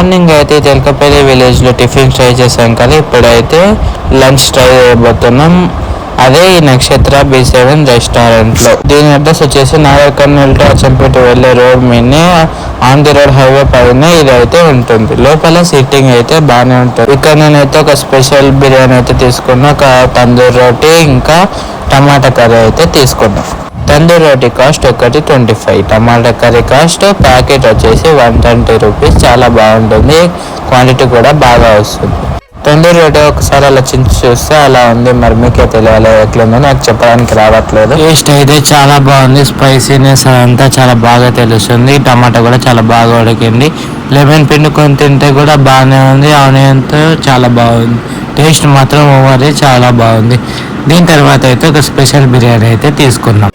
Morning అయితే తెలకపల్లి విలేజ్లో tiffin try చేసాం కదా, ఇప్పుడైతే లంచ్ ట్రై చేయబోతున్నాం. అదే ఈ నక్షత్ర B7 రెస్టారెంట్లో. దీని అడ్రస్ వచ్చేసి నాగర్ కర్నూలు టు అచ్చంపేట వెళ్ళే రోడ్ మీదనే ఆన్ ది రోడ్ హైవే పైన ఇదైతే ఉంటుంది. లోపల సిట్టింగ్ అయితే బాగానే ఉంటుంది. ఇక్కడ నేనైతే ఒక స్పెషల్ బిర్యానీ అయితే తీసుకున్నా, ఒక తందూరి రోటీ ఇంకా టమాటా కర్రీ అయితే తీసుకున్నాం. తందూరి రోటీ కాస్ట్ ఒకటి 25, టమాటా కర్రీ కాస్ట్ ప్యాకెట్ వచ్చేసి 120 రూపీస్. చాలా బాగుంటుంది, క్వాంటిటీ కూడా బాగా వస్తుంది. తందూరి రోటీ ఒకసారి అలా చించి చూస్తే అలా ఉంది, మరి మీకే తెలియాలి ఎట్లుందో నాకు చెప్పడానికి రావట్లేదు. టేస్ట్ అయితే చాలా బాగుంది, స్పైసీనెస్ అంతా చాలా బాగా తెలుస్తుంది. టమాటా కూడా చాలా బాగా ఉడికింది, లెమన్ పిండుకొని తింటే కూడా బాగానే ఉంది. ఆనియన్తో చాలా బాగుంది, టేస్ట్ మాత్రం ఓవర్ చాలా బాగుంది. దీని తర్వాత అయితే ఒక స్పెషల్ బిర్యానీ అయితే తీసుకున్నాం.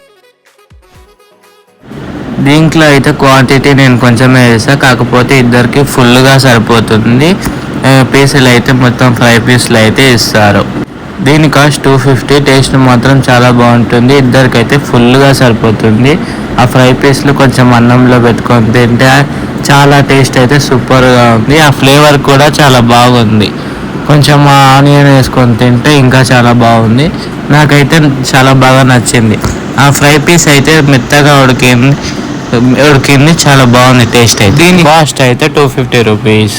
దీంట్లో అయితే క్వాంటిటీ నేను కొంచెమే వేసాను, కాకపోతే ఇద్దరికి ఫుల్గా సరిపోతుంది. పీసులు అయితే మొత్తం 5 పీసులు అయితే ఇస్తారు. దీని కాస్ట్ 250. టేస్ట్ మాత్రం చాలా బాగుంటుంది, ఇద్దరికైతే ఫుల్గా సరిపోతుంది. ఆ 5 పీసులు కొంచెం అన్నంలో పెట్టుకొని తింటే చాలా టేస్ట్ అయితే సూపర్గా ఉంది. ఆ ఫ్లేవర్ కూడా చాలా బాగుంది. కొంచెం ఆనియన్ వేసుకొని తింటే ఇంకా చాలా బాగుంది. నాకైతే చాలా బాగా నచ్చింది. ఆ 5 పీస్ అయితే మెత్తగా ఉడికింది, చాలా బాగుంది టేస్ట్ అయితే. దీని కాస్ట్ అయితే 250 రూపీస్.